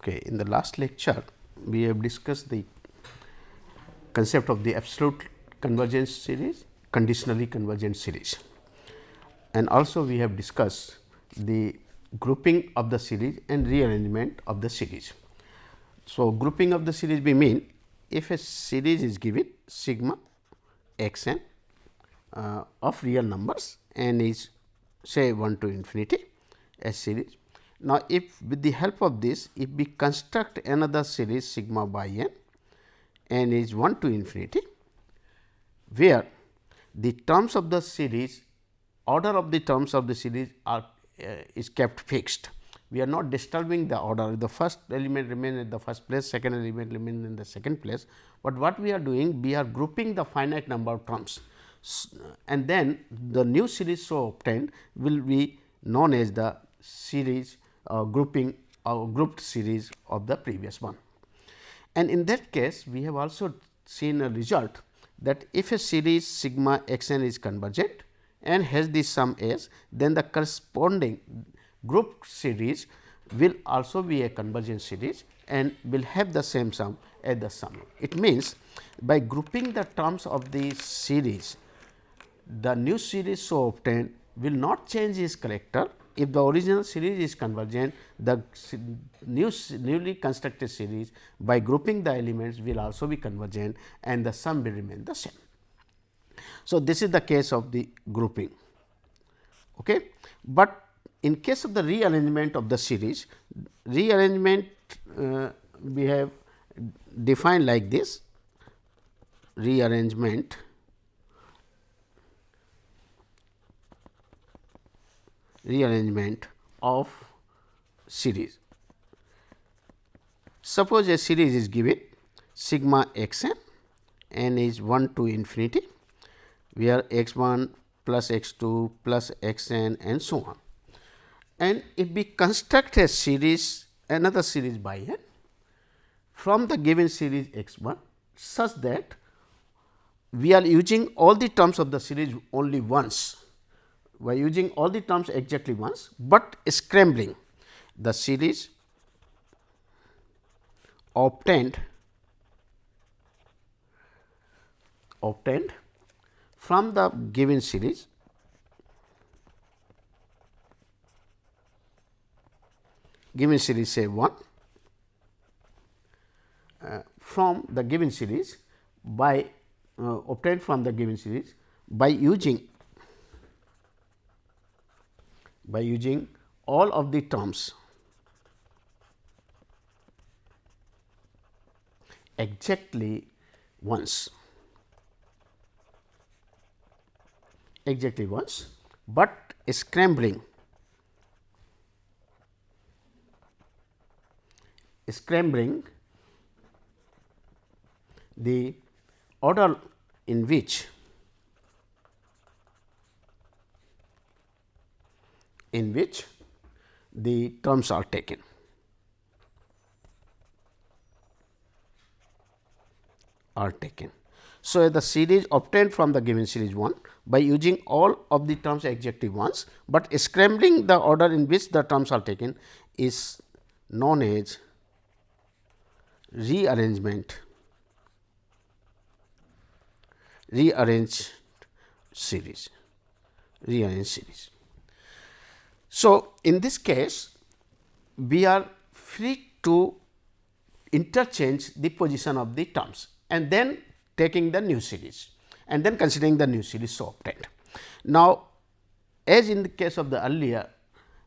Okay, in the last lecture, we have discussed the concept of the absolute convergence series, conditionally convergent series, and also we have discussed the grouping of the series and rearrangement of the series. So, grouping of the series we mean if a series is given sigma x n of real numbers n is say 1 to infinity a series. Now, if with the help of this if we construct another series sigma by n is 1 to infinity, where the terms of the series order of the terms of the series are is kept fixed. We are not disturbing the order, the first element remain in the first place, second element remain in the second place, but what we are doing we are grouping the finite number of terms, and then the new series so obtained will be known as the series grouping or grouped series of the previous one. And in that case, we have also seen a result that if a series sigma x n is convergent and has the sum s, then the corresponding grouped series will also be a convergent series and will have the same sum as the sum. It means, by grouping the terms of the series, the new series so obtained will not change its character. If the original series is convergent, the newly constructed series by grouping the elements will also be convergent and the sum will remain the same. So, this is the case of the grouping. Okay. But in case of the rearrangement of the series, rearrangement we have defined like this: rearrangement of series. Suppose a series is given sigma x n is 1 to infinity, where x 1 plus x 2 plus x n and so on. And if we construct a series, another series by n from the given series x 1, such that we are using all the terms of the series only once, by using all the terms exactly once, but scrambling the series obtained from the given series say 1 from the given series by obtained from the given series by using all of the terms exactly once, but scrambling the order in which the terms are taken. So, the series obtained from the given series 1 by using all of the terms exactly once, but scrambling the order in which the terms are taken is known as rearranged series. So, in this case we are free to interchange the position of the terms and then taking the new series and then considering the new series so obtained. Now, as in the case of the earlier,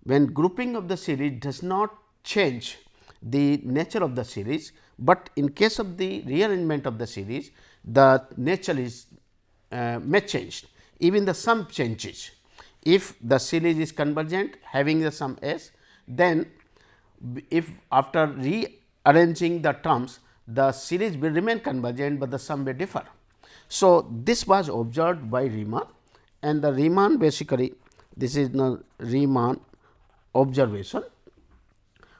when grouping of the series does not change the nature of the series, but in case of the rearrangement of the series, the nature is may change, even the sum changes. If the series is convergent having the sum s, then if after rearranging the terms, the series will remain convergent, but the sum may differ. So, this was observed by Riemann, and the Riemann basically this is the Riemann observation.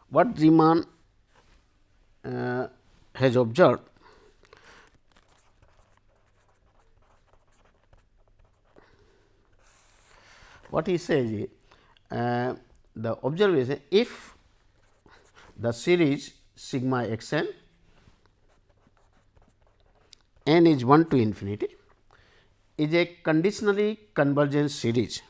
What Riemann has observed, what he says is the observation, if the series sigma x n is 1 to infinity, is a conditionally convergent series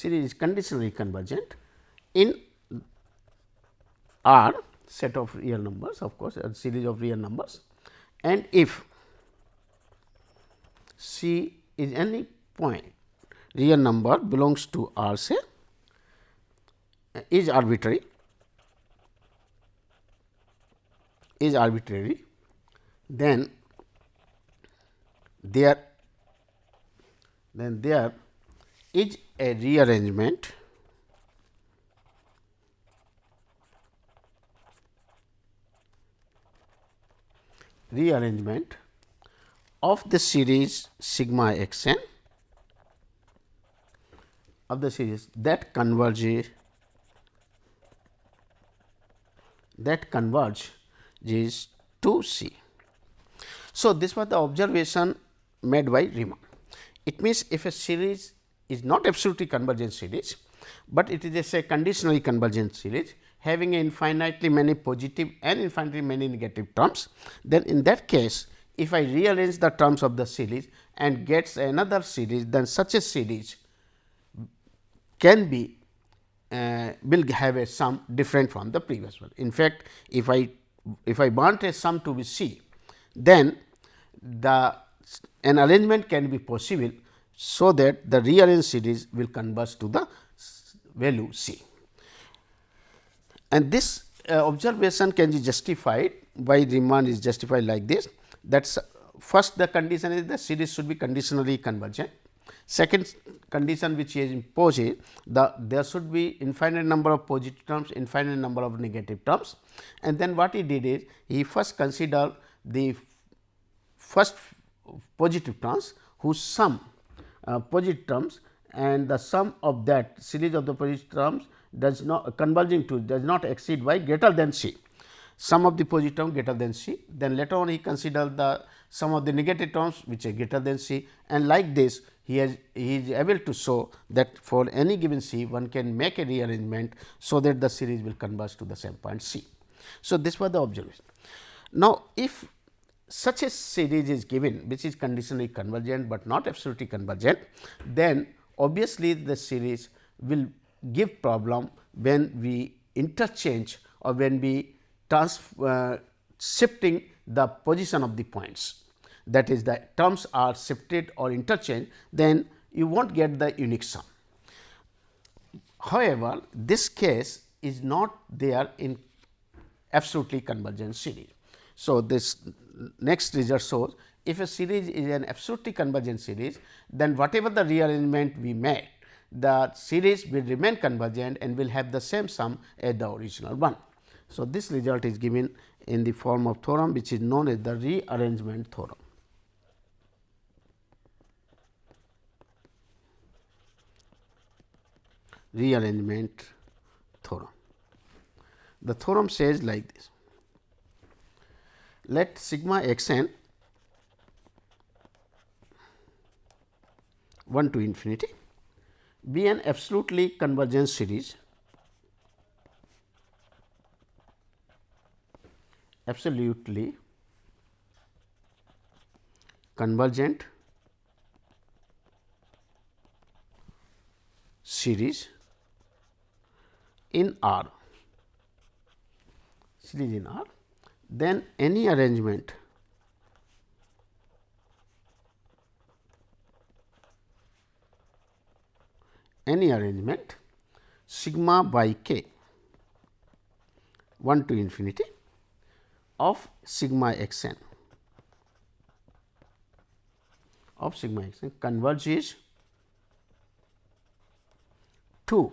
is conditionally convergent in R set of real numbers, of course, a series of real numbers, and if C is any point real number belongs to R, say, is arbitrary, then there is a rearrangement of the series sigma x n of the series that converges to C. So, this was the observation made by Riemann. It means, if a series is not absolutely convergent series, but it is a say conditionally convergent series having infinitely many positive and infinitely many negative terms, then in that case, if I rearrange the terms of the series and gets another series, then such a series can be will have a sum different from the previous one. In fact, if I want a sum to be C, then an arrangement can be possible, so that the rearranged series will converge to the value C. And this observation can be justified by Riemann is justified like this, that first the condition is the series should be conditionally convergent. Second condition which he has imposed is there should be infinite number of positive terms, infinite number of negative terms, and then what he did is he first considered the first positive terms whose sum positive terms, and the sum of that series of the positive terms does not converging to does not exceed by greater than C, sum of the positive term greater than C. Then later on he considered the sum of the negative terms which are greater than C, and like this he is able to show that for any given C one can make a rearrangement, so that the series will converge to the same point C. So, this was the observation. Now, if such a series is given which is conditionally convergent, but not absolutely convergent, then obviously the series will give problem when we interchange or when we shifting the position of the points, that is the terms are shifted or interchanged, then you will not get the unique sum. However, this case is not there in absolutely convergent series. So, this next result shows if a series is an absolutely convergent series, then whatever the rearrangement we made, the series will remain convergent and will have the same sum as the original one. So, this result is given in the form of theorem which is known as the rearrangement theorem. Rearrangement theorem. The theorem says like this: let sigma x n 1 to infinity be an absolutely convergent series, absolutely convergent series in R, then any arrangement sigma by k 1 to infinity of sigma x n converges to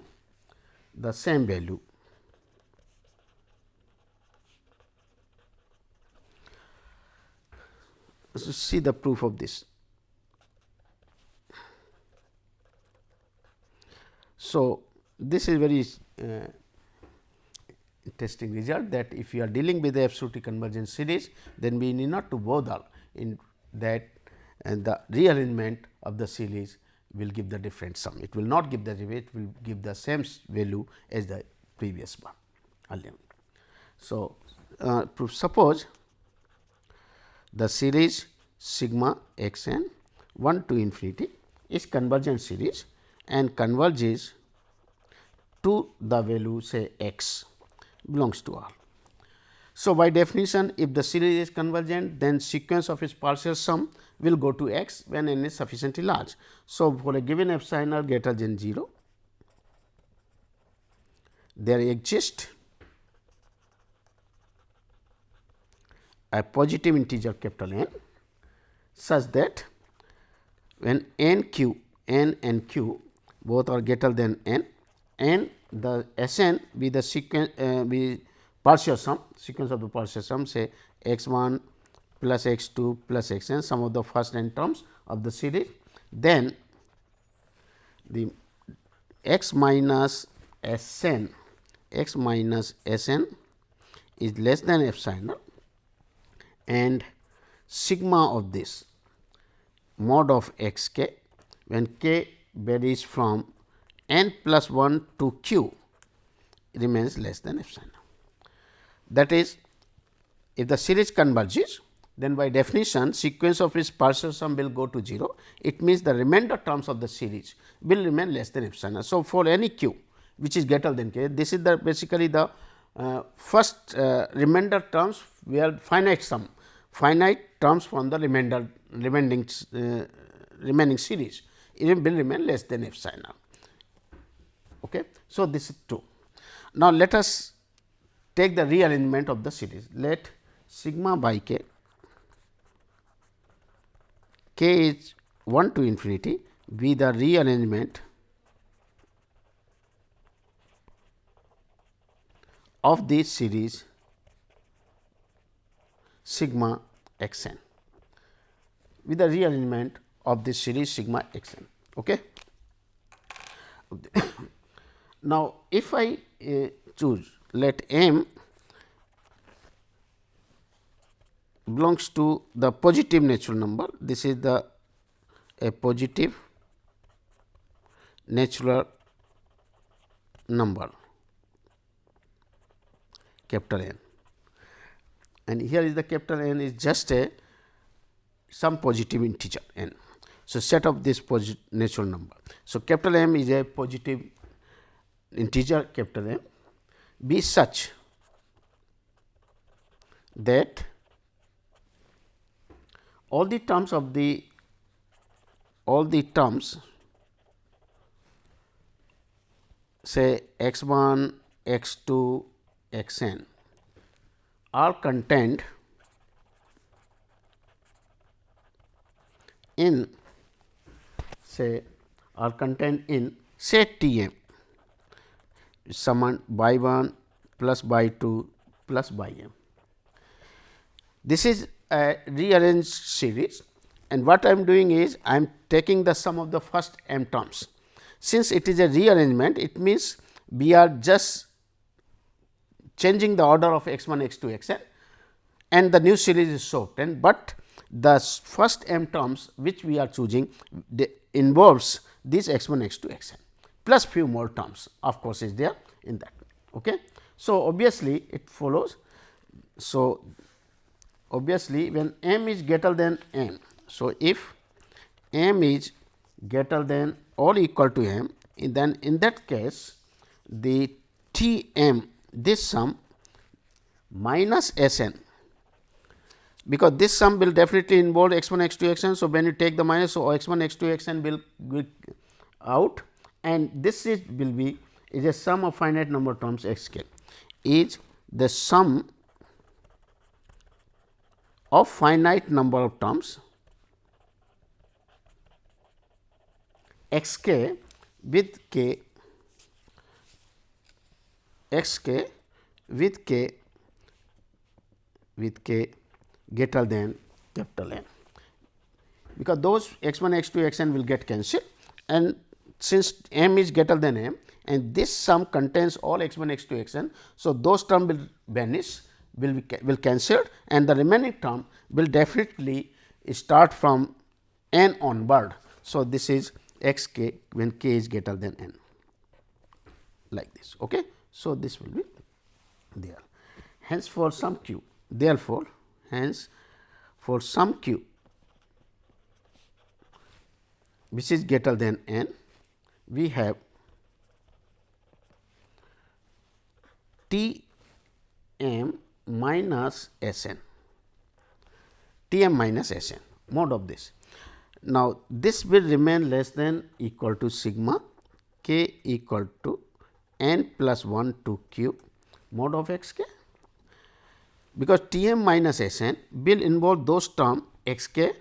the same value So, see the proof of this. So, this is very interesting result, that if you are dealing with the absolutely convergent series, then we need not to bother in that, and the rearrangement of the series will give the different sum. It will not give the derivative, it will give the same value as the previous one earlier. So, suppose the series sigma x n 1 to infinity is convergent series and converges to the value say x belongs to R. So, by definition, if the series is convergent, then sequence of its partial sum will go to x when n is sufficiently large. So, for a given epsilon r greater than 0, there exists a positive integer capital N such that when n and q both are greater than n, and the S n be the sequence be partial sum, sequence of the partial sum, say x 1 plus x 2 plus x n, sum of the first n terms of the series, then the x minus S n is less than epsilon and sigma of this mod of x k when k varies from n plus 1 to q remains less than epsilon. That is, if the series converges, then by definition sequence of its partial sum will go to 0. It means the remainder terms of the series will remain less than epsilon. So, for any q which is greater than k, this is the basically the first remainder terms where finite terms from the remaining series, it will remain less than epsilon. Okay. So, this is true. Now, let us take the rearrangement of the series. Let sigma by k is 1 to infinity be the rearrangement of this series sigma x n, with the rearrangement of this series sigma x n. Okay. Now, if I choose let m belongs to the positive natural number, this is the a positive natural number capital N, and here is the capital N is just a some positive integer n. So, set of this natural number. So, capital M is a positive integer capital M be such that all the terms say x 1, x 2, x n are contained in say T m summoned by 1 plus by 2 plus by m. This is a rearranged series, and what I am doing is I am taking the sum of the first m terms. Since it is a rearrangement, it means we are just changing the order of x 1, x 2, x n, and the new series is so obtained, but the first m terms which we are choosing involves this x 1, x 2, x n plus few more terms, of course, is there in that. Okay. So, obviously, it follows. So, obviously, when m is greater than n. So, if m is greater than or equal to m, then in that case the T m this sum minus S n, because this sum will definitely involve x 1, x 2, x n. So, when you take the minus, so x 1, x 2, x n will go out, and this is a sum of finite number of terms x k is the sum of finite number of terms x k with k x k with k greater than capital N, because those x 1, x 2, x n will get cancelled, and since m is greater than m and this sum contains all x 1, x 2, x n. So, those terms will vanish, will cancelled, and the remaining term will definitely start from n onward. So, this is x k when k is greater than n, like this. Okay. So, this will be there. Hence, for some q, therefore, hence for some q which is greater than n, we have T m minus S n, T m minus S n mod of this. Now, this will remain less than equal to sigma k equal to n plus 1 to q mod of x k, because T m minus S n will involve those term x k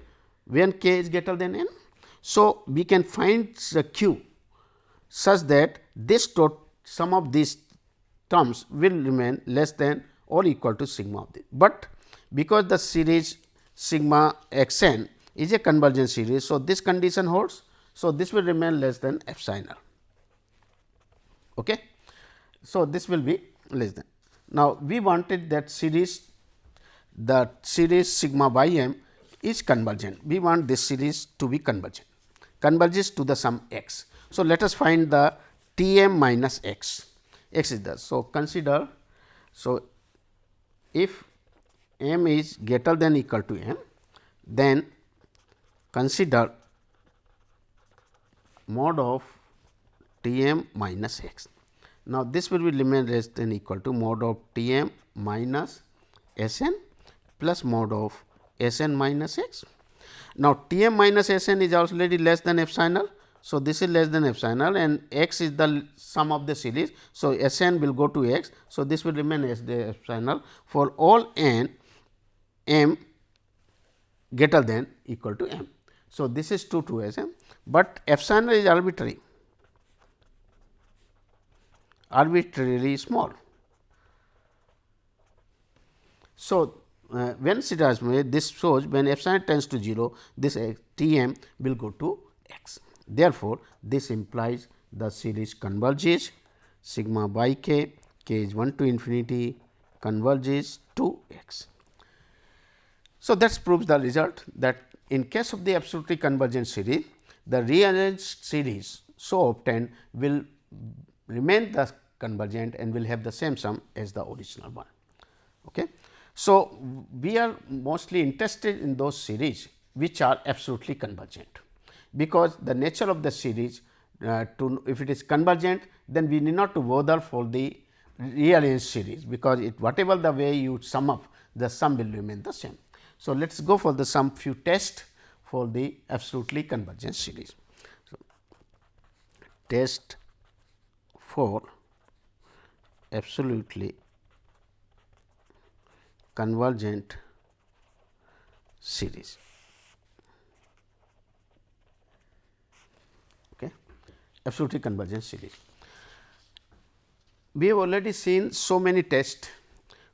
when k is greater than n. So, we can find the q such that this sum of these terms will remain less than or equal to sigma of this. But because the series sigma x n is a convergence series. So, this condition holds. So, this will remain less than epsilon. Okay. So, this will be less than. Now, we wanted that series, the series sigma by m is convergent. We want this series to be convergent, converges to the sum x. So, let us find the T m minus x, x is the. So, consider, so if m is greater than equal to m, then consider mod of T m minus x. Now, this will be remain less than equal to mod of T m minus S n plus mod of S n minus x. Now, T m minus S n is already less than epsilon. So, this is less than epsilon and x is the sum of the series. So, S n will go to x. So, this will remain as the epsilon for all n m greater than equal to m. So, this is true to S m, but epsilon is arbitrarily small. So, when this shows when epsilon tends to 0, this T m will go to x. Therefore, this implies the series converges sigma by k, k is 1 to infinity, converges to x. So, that proves the result that in case of the absolutely convergent series, the rearranged series so obtained will remain the convergent and will have the same sum as the original one. Okay. So, we are mostly interested in those series which are absolutely convergent, because the nature of the series if it is convergent, then we need not to bother for the rearranged series, because whatever the way you sum up, the sum will remain the same. So, let us go for the some few tests for the absolutely convergent series. So, test for absolutely convergent series. Okay. Absolutely convergent series. We have already seen so many tests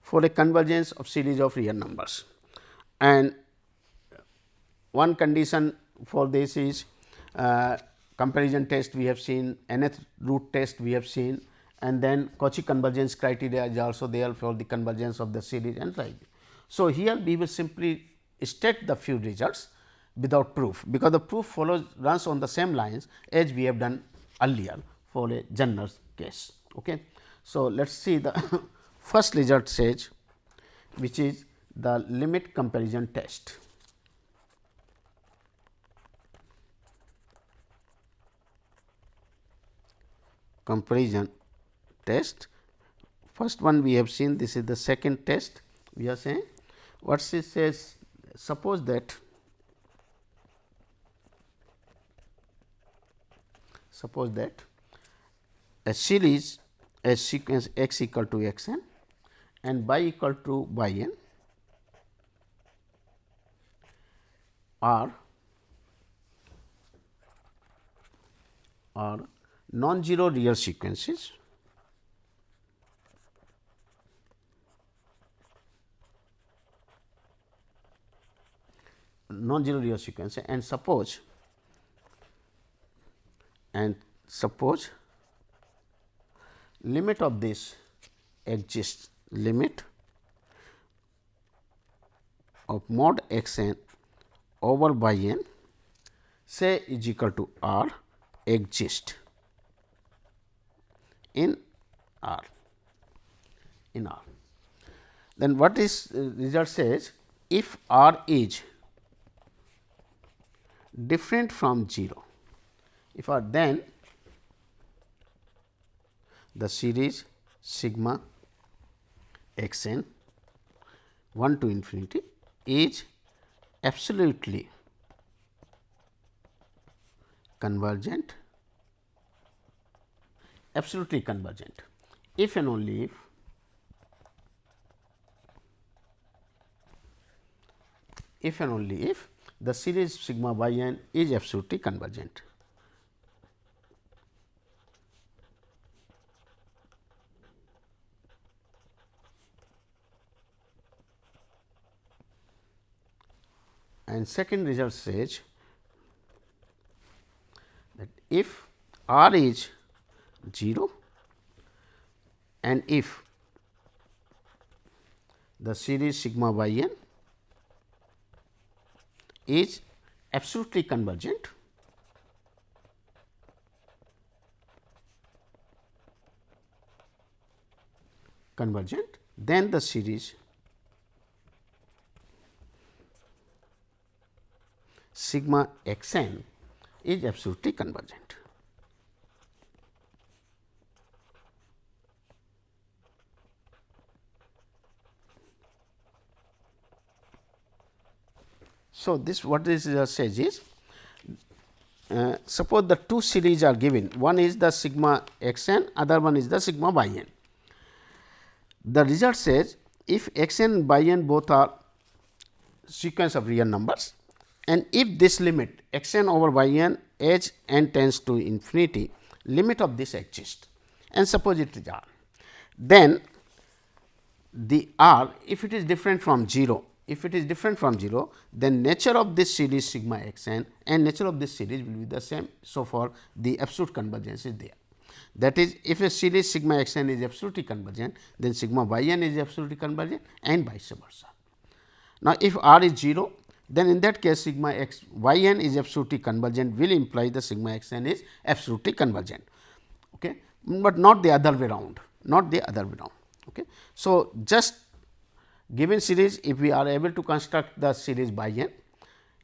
for a convergence of series of real numbers, and one condition for this is comparison test we have seen, nth root test we have seen, and then Cauchy convergence criteria is also there for the convergence of the series and like. So, here we will simply state the few results without proof, because the proof runs on the same lines as we have done earlier for a general case. Okay. So, let us see the first result says, which is the limit comparison test. Comparison test. First one we have seen, this is the second test. We are saying what she says, suppose that a series, a sequence x equal to x n and y equal to y n are non-zero real sequences and suppose limit of this exists, limit of mod x n over by n say is equal to R exist in R. Then what is result says, if R is different from 0, if R, then the series sigma x n 1 to infinity is absolutely convergent, if and only if the series sigma by n is absolutely convergent. And second result says that if R is 0 and if the series sigma by n is absolutely convergent, then the series sigma x n is absolutely convergent. So, this what this says is, suppose the two series are given, one is the sigma x n, other one is the sigma by n. The result says, if x n by n both are sequence of real numbers, and if this limit x n over by n as n tends to infinity, limit of this exists, and suppose it is R, then the R, if it is different from 0, then nature of this series sigma x n and nature of this series will be the same. So, for the absolute convergence is there. That is, if a series sigma x n is absolutely convergent, then sigma y n is absolutely convergent and vice versa. Now, if R is 0, then in that case sigma x y n is absolutely convergent will imply the sigma x n is absolutely convergent, okay, but not the other way around, Okay. So, just given series, if we are able to construct the series by n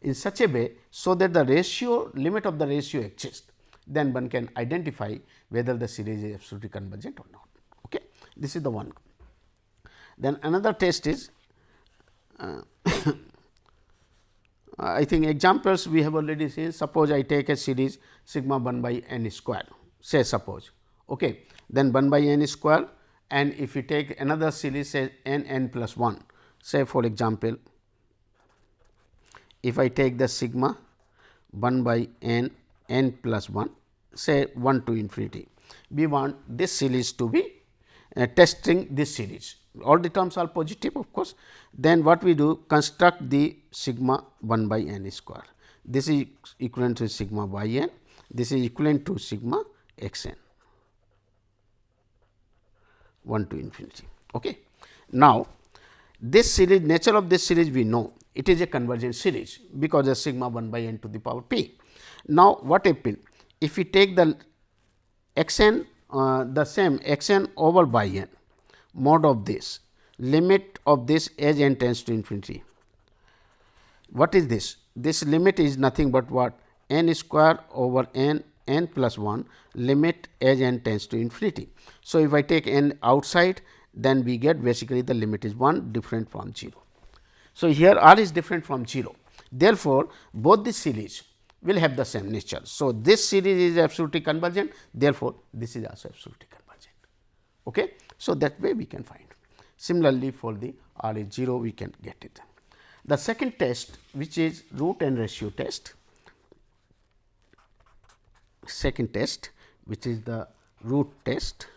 in such a way, so that the ratio limit of the ratio exists, then one can identify whether the series is absolutely convergent or not. Okay. This is the one. Then another test is I think examples we have already seen. Suppose I take a series sigma 1 by n square, say suppose, okay. Then 1 by n square, and if you take another series say n plus 1, say for example, if I take the sigma 1 by n plus 1, say 1 to infinity, we want this series to be testing this series, all the terms are positive of course. Then what we do, construct the sigma 1 by n square, this is equivalent to sigma y n, this is equivalent to sigma x n 1 to infinity. Okay. Now, this series, nature of this series we know, it is a convergent series, because of sigma 1 by n to the power p. Now, what happens if we take the x n, the same x n over by n mod of this, limit of this as n tends to infinity. What is this? This limit is nothing but what? N square over n plus 1 limit as n tends to infinity. So, if I take n outside, then we get basically the limit is 1 different from 0. So, here R is different from 0. Therefore, both the series will have the same nature. So, this series is absolutely convergent, therefore, this is also absolutely convergent. Okay. So, that way we can find. Similarly, for the R is 0, we can get it. The second test, which is root n ratio test, which is the root test.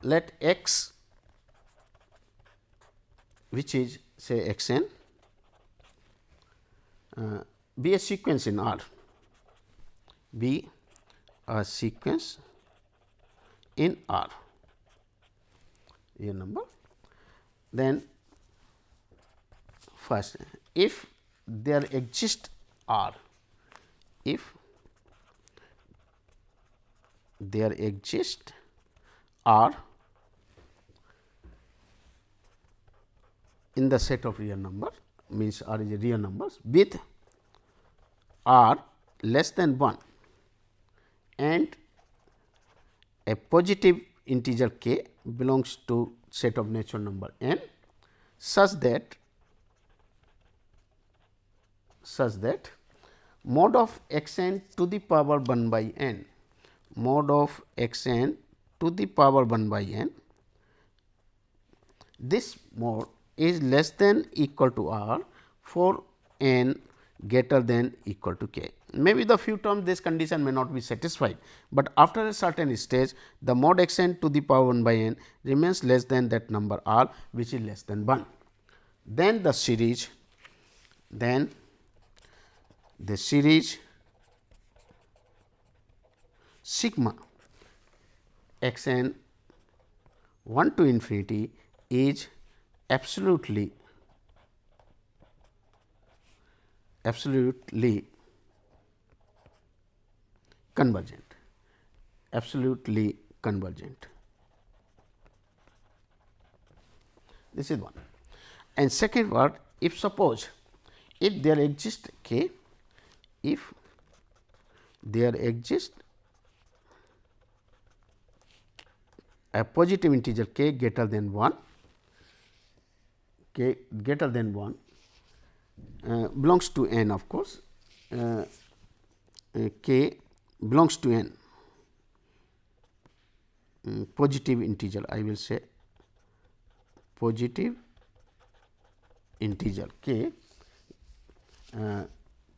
Let x, which is say x n, be a sequence in R, be a sequence in R, a number. Then first, if there exists R, if there exists R in the set of real number, means R is a real numbers with R less than 1 and a positive integer k belongs to set of natural number n such that mod of x n to the power 1 by n, mod of x n to the power 1 by n, this mod is less than equal to R for n greater than equal to k. Maybe the few terms this condition may not be satisfied, but after a certain stage the mod x n to the power 1 by n remains less than that number R, which is less than 1. Then the series sigma x n 1 to infinity is absolutely convergent, absolutely convergent. This is one. And second word, if suppose if there exists k, if there exists a positive integer k greater than 1, k greater than 1 belongs to n, of course, k belongs to n, positive integer, I will say positive integer k,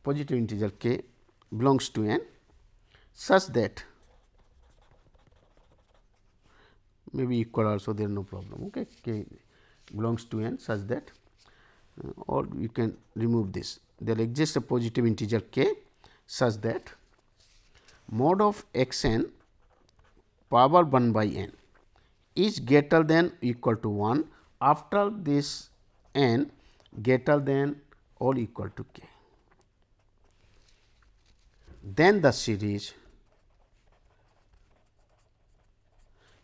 positive integer k belongs to n such that maybe equal also, there is no problem. Okay. K belongs to n such that or you can remove this, there exists a positive integer k such that mod of x n power 1 by n is greater than equal to 1 after this n greater than or equal to k. Then the series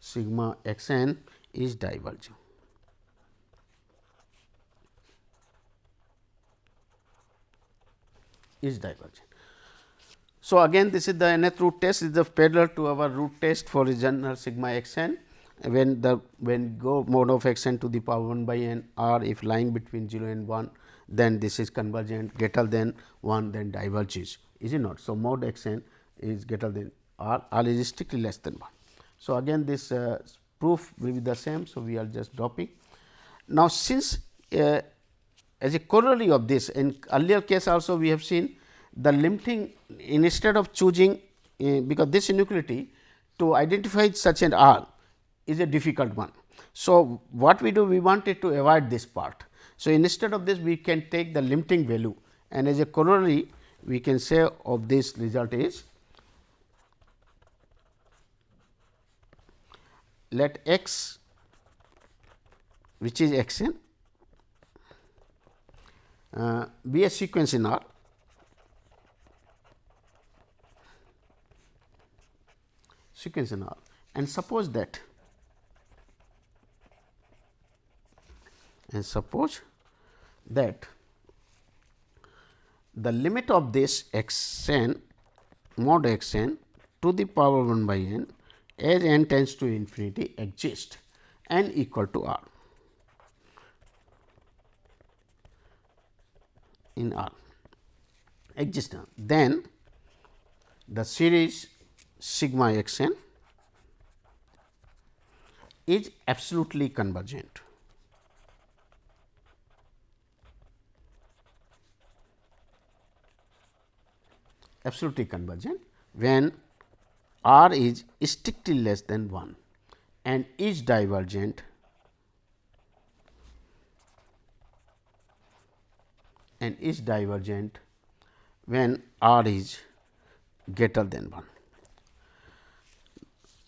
sigma x n is divergent. So, again this is the nth root test, is the parallel to our root test for the general sigma x n, when go mod of x n to the power 1 by n or if lying between 0 and 1, then this is convergent, greater than 1 then diverges, is it not. So, mod x n is greater than R is strictly less than 1. So, again this proof will be the same. So, we are just dropping. Now, since as a corollary of this, in earlier case also we have seen the limiting, instead of choosing because this inequality to identify such an R is a difficult one. So, what we do, we wanted to avoid this part. So, instead of this we can take the limiting value, and as a corollary we can say of this result is let x, which is x n, be a sequence in R, and suppose that the limit of this x n mod x n to the power 1 by n as n tends to infinity exists n equal to R in R exists, then the series sigma x n is absolutely convergent. Absolutely convergent when R is strictly less than 1 and is divergent when R is greater than 1.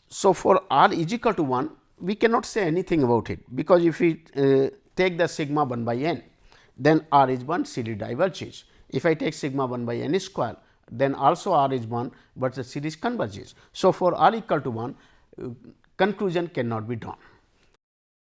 So, for R is equal to 1, we cannot say anything about it, because if we take the sigma 1 by n, then R is 1, series diverges. If I take sigma 1 by n square, then also R is 1, but the series converges. So, for R equal to 1, conclusion cannot be drawn.